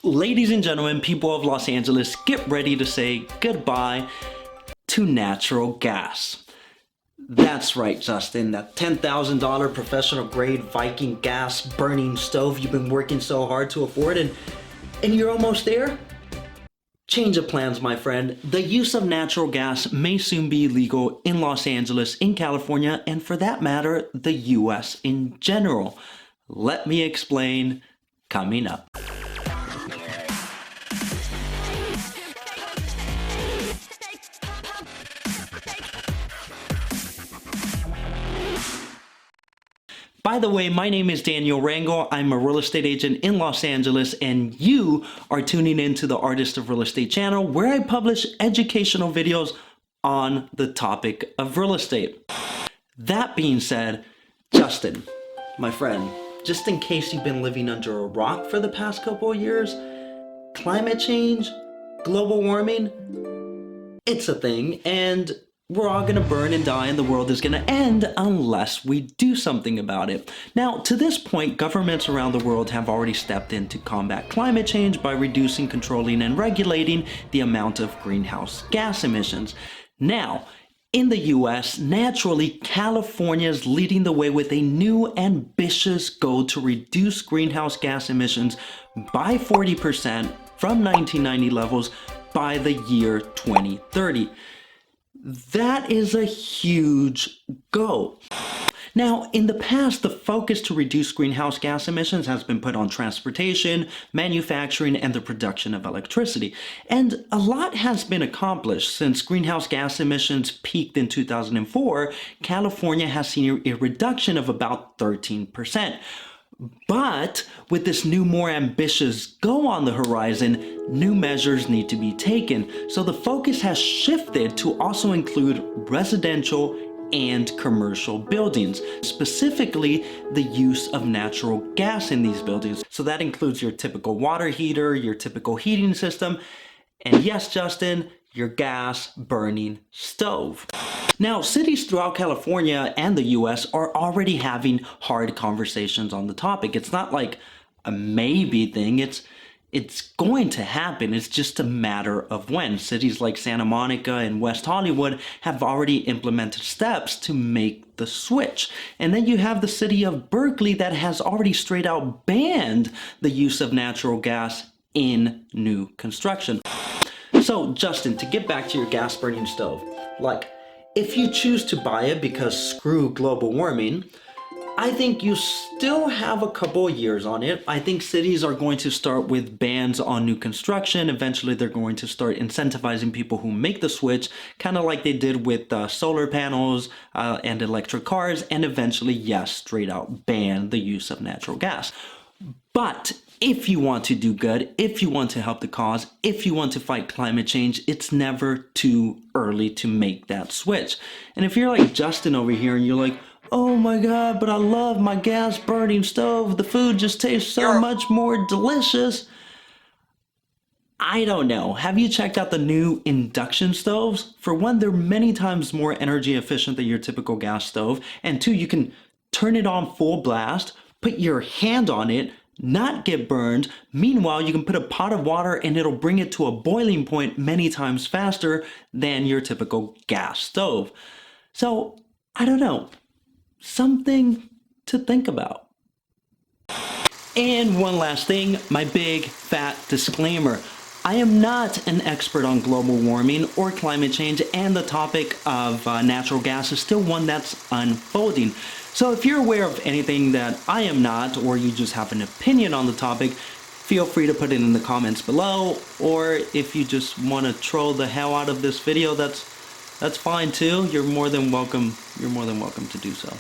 Ladies and gentlemen, people of Los Angeles, get ready to say goodbye to natural gas. That's right, Justin, that $10,000 professional grade Viking gas burning stove you've been working so hard to afford and you're almost there? Change of plans, my friend. The use of natural gas may soon be legal in Los Angeles, in California, and for that matter, the US in general. Let me explain coming up. By the way, my name is Daniel Rangel. I'm a real estate agent in Los Angeles, and you are tuning into the Artist of Real Estate channel, where I publish educational videos on the topic of real estate. That being said, Justin, my friend, just in case you've been living under a rock for the past couple of years, climate change, global warming, it's a thing, and we're all gonna burn and die and the world is gonna end unless we do something about it. Now, to this point, governments around the world have already stepped in to combat climate change by reducing, controlling, and regulating the amount of greenhouse gas emissions. Now, in the US, naturally, California is leading the way with a new ambitious goal to reduce greenhouse gas emissions by 40% from 1990 levels by the year 2030. That is a huge goal. Now, in the past, the focus to reduce greenhouse gas emissions has been put on transportation, manufacturing, and the production of electricity. And a lot has been accomplished. Since greenhouse gas emissions peaked in 2004, California has seen a reduction of about 13%. But with this new, more ambitious goal on the horizon, new measures need to be taken. So the focus has shifted to also include residential and commercial buildings, specifically the use of natural gas in these buildings. So that includes your typical water heater, your typical heating system, and yes, Justin, your gas burning stove. Now, cities throughout California and the US are already having hard conversations on the topic. It's not like a maybe thing, it's going to happen. It's just a matter of when. Cities like Santa Monica and West Hollywood have already implemented steps to make the switch. And then you have the city of Berkeley that has already straight out banned the use of natural gas in new construction. So, Justin, to get back to your gas burning stove, like, if you choose to buy it because screw global warming, I think you still have a couple of years on it. I think cities are going to start with bans on new construction. Eventually, they're going to start incentivizing people who make the switch, kind of like they did with solar panels and electric cars, and eventually, yes, straight out ban the use of natural gas. But if you want to do good, if you want to help the cause, if you want to fight climate change, it's never too early to make that switch. And if you're like Justin over here and you're like, oh my God, but I love my gas burning stove, the food just tastes so much more delicious. I don't know. Have you checked out the new induction stoves? For one, they're many times more energy efficient than your typical gas stove. And two, you can turn it on full blast, put your hand on it, not get burned. Meanwhile, you can put a pot of water and it'll bring it to a boiling point many times faster than your typical gas stove. So, I don't know. Something to think about. And one last thing, my big fat disclaimer. I am not an expert on global warming or climate change, and the topic of natural gas is still one that's unfolding. So if you're aware of anything that I am not, or you just have an opinion on the topic, feel free to put it in the comments below. Or if you just want to troll the hell out of this video, that's fine too. You're more than welcome to do so.